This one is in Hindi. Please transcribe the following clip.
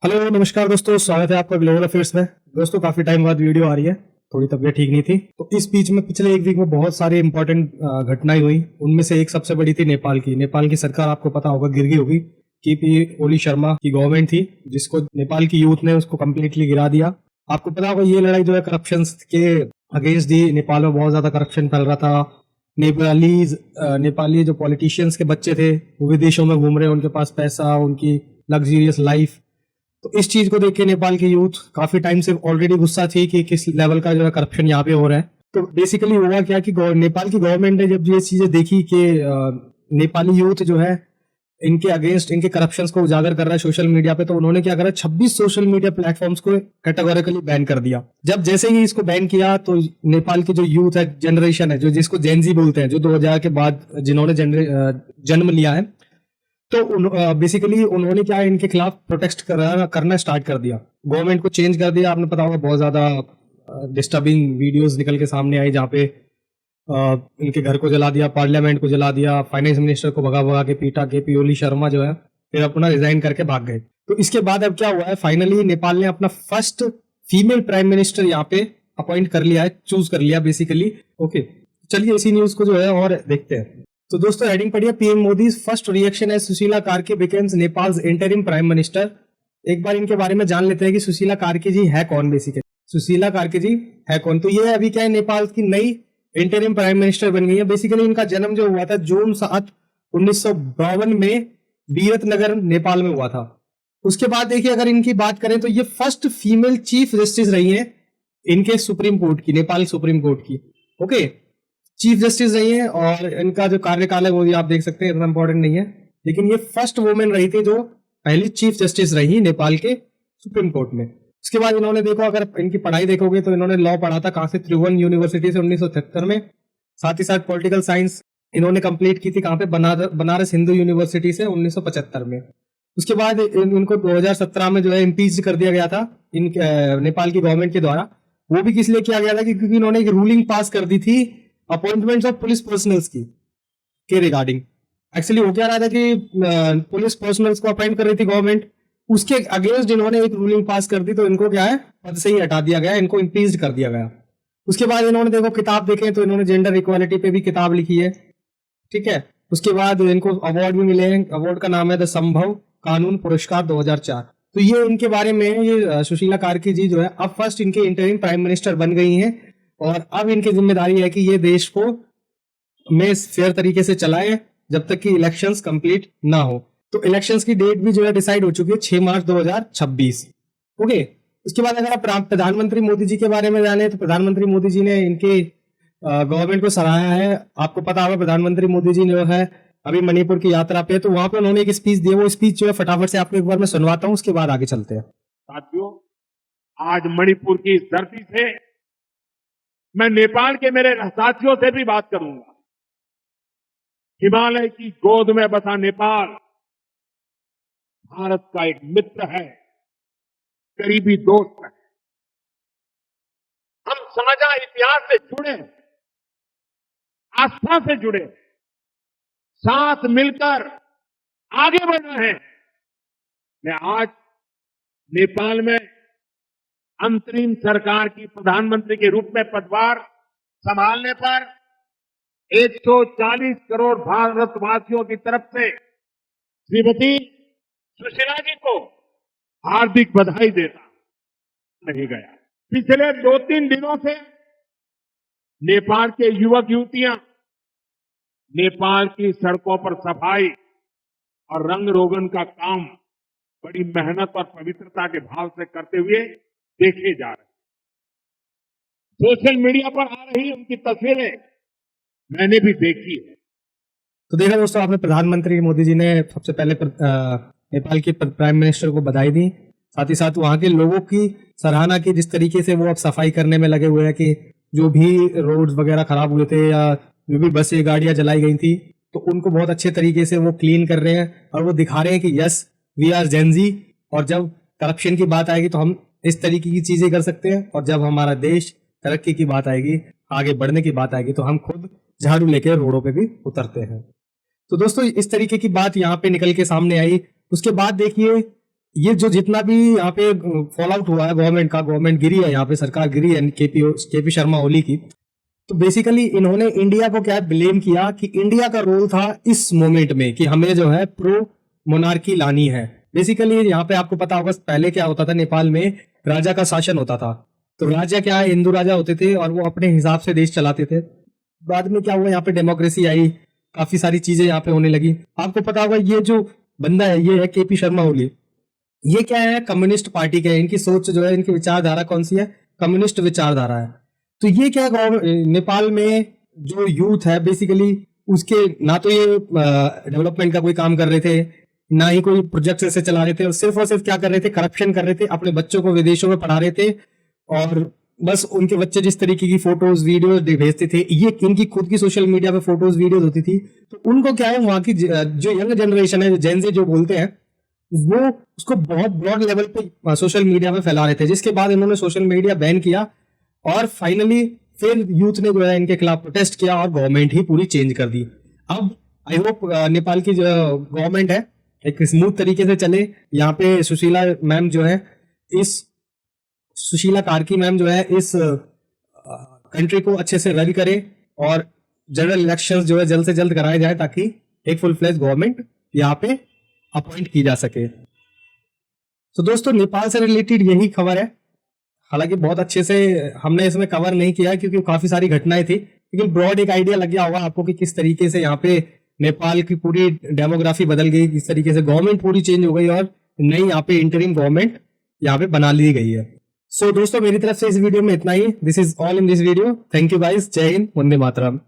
हेलो नमस्कार दोस्तों, स्वागत है आपका ग्लोबल अफेयर्स में। दोस्तों काफी टाइम बाद वीडियो आ रही है, थोड़ी तबीयत ठीक नहीं थी तो इस बीच में पिछले एक वीक में बहुत सारी इंपॉर्टेंट घटनाएं हुई। उनमें से एक सबसे बड़ी थी नेपाल की सरकार, आपको पता होगा, गिर गई होगी। केपी ओली शर्मा की गवर्नमेंट थी जिसको नेपाल की यूथ ने उसको कम्प्लीटली गिरा दिया। आपको पता होगा ये लड़ाई जो है करप्शन के अगेंस्ट दी। नेपाल में बहुत ज्यादा करप्शन फैल रहा था। नेपाली जो पॉलिटिशियंस के बच्चे थे वो विदेशों में घूम रहे हैं, उनके पास पैसा, उनकी लग्जरियस लाइफ। तो इस चीज को देख के नेपाल की यूथ काफी टाइम से ऑलरेडी गुस्सा थी कि किस लेवल का जो है करप्शन यहाँ पे हो रहा है। तो बेसिकली हुआ क्या कि नेपाल की गवर्नमेंट ने जब ये चीजें देखी कि नेपाली यूथ जो है इनके अगेंस्ट, इनके करप्शन को उजागर कर रहा है सोशल मीडिया पे, तो उन्होंने क्या करा, 26 सोशल मीडिया प्लेटफॉर्म्स को कैटेगोरिकली बैन कर दिया। जब जैसे ही इसको बैन किया तो नेपाल की जो यूथ है, जनरेशन है, जो जिसको जेनजी बोलते हैं, जो 2000 के बाद जिन्होंने जन्म लिया है, तो बेसिकली उन्होंने क्या है, इनके खिलाफ प्रोटेस्ट करना स्टार्ट कर दिया, गवर्नमेंट को चेंज कर दिया। आपने पता होगा बहुत ज्यादा डिस्टर्बिंग वीडियोस निकल के सामने आई जहाँ पे इनके घर को जला दिया, पार्लियामेंट को जला दिया, फाइनेंस मिनिस्टर को भगा भगा के पीटा। केपी ओली शर्मा जो है फिर अपना रिजाइन करके भाग गए। तो इसके बाद अब क्या हुआ है, फाइनली नेपाल ने अपना फर्स्ट फीमेल प्राइम मिनिस्टर यहाँ पे अपॉइंट कर लिया है, चूज कर लिया बेसिकली। ओके, चलिए इसी न्यूज को जो है और देखते हैं। तो दोस्तों हेडिंग पढ़िए, पीएम मोदी फर्स्ट रिएक्शन है Sushila Karke becomes Nepals interim prime minister. एक बार इनके बारे में जान लेते हैं कि सुशीला कार्के जी है कौन। बेसिकली सुशीला कार्के जी है कौन, तो ये अभी क्या है, नेपाल की नई इंटरिम प्राइम मिनिस्टर बन गई है। बेसिकली इनका जन्म जो हुआ था जून 7, 1952 में बीरतनगर नेपाल में हुआ था। उसके बाद देखिए अगर इनकी बात करें तो ये फर्स्ट फीमेल चीफ जस्टिस रही है इनके सुप्रीम कोर्ट की, नेपाल सुप्रीम कोर्ट की। ओके, चीफ जस्टिस रही है और इनका जो कार्यकाल है वो भी आप देख सकते हैं, इतना इंपॉर्टेंट नहीं है, लेकिन ये फर्स्ट वुमेन रही थी जो पहली चीफ जस्टिस रही नेपाल के सुप्रीम कोर्ट में। उसके बाद इन्होंने देखो, अगर इनकी पढ़ाई देखोगे तो इन्होंने लॉ पढ़ा था कहां से, त्रिभुवन यूनिवर्सिटी से 1973 में। साथ ही साथ पॉलिटिकल साइंस इन्होंने कंप्लीट की थी कहां पे, बनारस हिंदू यूनिवर्सिटी से 1975 में। उसके बाद इनको 2017 में जो है इम्पीच कर दिया गया था इन नेपाल की गवर्नमेंट के द्वारा। वो भी किस लिए किया गया था, क्योंकि इन्होंने एक रूलिंग पास कर दी थी अपॉइंटमेंट्स ऑफ पुलिस पर्सनल्स की के रिगार्डिंग। एक्चुअली हो क्या रहा था कि पुलिस पर्सनल्स को अपॉइंट कर रही थी गवर्नमेंट, उसके अगेंस्ट इन्होंने एक रूलिंग पास कर दी, तो इनको क्या है, पद से ही हटा दिया गया, इनको इम्पीच कर दिया गया। उसके बाद इन्होंने देखो किताब देखें तो इन्होंने जेंडर इक्वालिटी पे भी किताब लिखी है, ठीक है। उसके बाद इनको अवार्ड भी मिले हैं, अवार्ड का नाम है द संभव कानून पुरस्कार 2004। तो ये इनके बारे में, ये सुशीला कार्के जी जो है अब फर्स्ट इनके इंटरिम प्राइम मिनिस्टर बन गई हैं और अब इनकी जिम्मेदारी है कि ये देश को में फेयर तरीके से चलाएं जब तक कि इलेक्शंस कंप्लीट ना हो। तो इलेक्शंस की डेट भी जो है डिसाइड हो चुकी है, 6 मार्च 2026। ओके, उसके बाद अगर आप प्रधानमंत्री मोदी जी के बारे में जाने तो प्रधानमंत्री मोदी जी ने इनके गवर्नमेंट को सराहा है। आपको पता होगा प्रधानमंत्री मोदी जी जो है अभी मणिपुर की यात्रा पे, तो वहां पे उन्होंने एक स्पीच दी है। वो स्पीच जो है फटाफट से आपको एक बार मैं सुनवाता हूँ, उसके बाद आगे चलते हैं। साथियों, आज मणिपुर की इस धरती से मैं नेपाल के मेरे साथियों से भी बात करूंगा। हिमालय की गोद में बसा नेपाल भारत का एक मित्र है, करीबी दोस्त है। हम साझा इतिहास से जुड़े हैं, आस्था से जुड़े हैं, साथ मिलकर आगे बढ़ रहे हैं। मैं आज नेपाल में अंतरिम सरकार की प्रधानमंत्री के रूप में पदभार संभालने पर 140 करोड़ भारतवासियों की तरफ से श्रीमती सुशीला जी को हार्दिक बधाई देता नहीं गया। पिछले 2-3 दिनों से नेपाल के युवक युवतियां नेपाल की सड़कों पर सफाई और रंग रोगन का काम बड़ी मेहनत और पवित्रता के भाव से करते हुए देखे जा रहे हैं। सोशल मीडिया पर आ रही उनकी तस्वीरें मैंने भी देखी है। तो देखा दोस्तों आपने, प्रधानमंत्री मोदी जी ने सबसे पहले नेपाल के प्राइम मिनिस्टर को बधाई दी, साथ ही साथ वहां के लोगों की सराहना की, जिस तरीके से वो अब सफाई करने में लगे हुए हैं कि जो भी रोड्स वगैरह खराब हुए थे या जो भी बसें गाड़ियां जलाई गई थी तो उनको बहुत अच्छे तरीके से वो क्लीन कर रहे हैं और वो दिखा रहे हैं कि यस वी आर जेनजी। और जब करप्शन की बात आएगी तो हम इस तरीके की चीजें कर सकते हैं, और जब हमारा देश तरक्की की बात आएगी, आगे बढ़ने की बात आएगी, तो हम खुद झाड़ू लेकर रोडों पे भी उतरते हैं। तो दोस्तों इस तरीके की बात यहाँ पे निकल के सामने आई। उसके बाद देखिए ये जो जितना भी यहाँ पे फॉल आउट हुआ है गवर्नमेंट का, गवर्नमेंट गिरी है यहाँ पे, सरकार गिरी है केपी शर्मा ओली की, तो बेसिकली इन्होंने इंडिया को क्या ब्लेम किया कि इंडिया का रोल था इस मोमेंट में कि हमें जो है प्रो मोनार्की लानी है। बेसिकली यहाँ पे आपको पता होगा पहले क्या होता था, नेपाल में राजा का शासन होता था, तो राजा क्या है, हिंदू राजा होते थे और वो अपने हिसाब से देश चलाते थे। बाद में क्या हुआ, यहाँ पे डेमोक्रेसी आई, काफी सारी चीजें यहाँ पे होने लगी। आपको पता होगा ये जो बंदा है ये है केपी शर्मा ओली, ये क्या है, कम्युनिस्ट पार्टी का है, इनकी सोच जो है, इनकी विचारधारा कौन सी है, कम्युनिस्ट विचारधारा है। तो ये क्या नेपाल में जो यूथ है बेसिकली उसके ना तो ये डेवलपमेंट का कोई काम कर रहे थे, ना ही कोई प्रोजेक्ट ऐसे चला रहे थे, और सिर्फ क्या कर रहे थे, करप्शन कर रहे थे, अपने बच्चों को विदेशों में पढ़ा रहे थे, और बस उनके बच्चे जिस तरीके की फोटोज वीडियोज भेजते थे, ये इनकी खुद की सोशल मीडिया पे फोटोज वीडियोज होती थी, तो उनको क्या है, वहां की जो यंग जनरेशन है, जेन ज़ी जो बोलते हैं, वो उसको बहुत ब्रॉड लेवल पे सोशल मीडिया पे फैला रहे थे, जिसके बाद इन्होंने सोशल मीडिया बैन किया और फाइनली फिर यूथ ने जो है इनके खिलाफ प्रोटेस्ट किया और गवर्नमेंट ही पूरी चेंज कर दी। अब आई होप नेपाल की जो गवर्नमेंट है एक स्मूथ तरीके से चले। यहाँ पे सुशीला मैम जो है, इस सुशीला कार्की मैम जो है इस कंट्री को अच्छे से रन करे और जनरल इलेक्शंस जो है जल्द से जल्द कराए जाए ताकि एक फुल फ्लेज गवर्नमेंट यहाँ पे अपॉइंट की जा सके। तो दोस्तों नेपाल से रिलेटेड यही खबर है, हालांकि बहुत अच्छे से हमने इसमें कवर नहीं किया क्योंकि काफी सारी घटनाएं थी, लेकिन ब्रॉड एक आइडिया लग गया होगा आपको कि किस तरीके से यहाँ पे नेपाल की पूरी डेमोग्राफी बदल गई, किस तरीके से गवर्नमेंट पूरी चेंज हो गई और नई यहाँ पे इंटरिम गवर्नमेंट यहाँ पे बना ली गई है। सो दोस्तों मेरी तरफ से इस वीडियो में इतना ही। This is all in this video. Thank you guys. Jai Hind, Vande Mataram.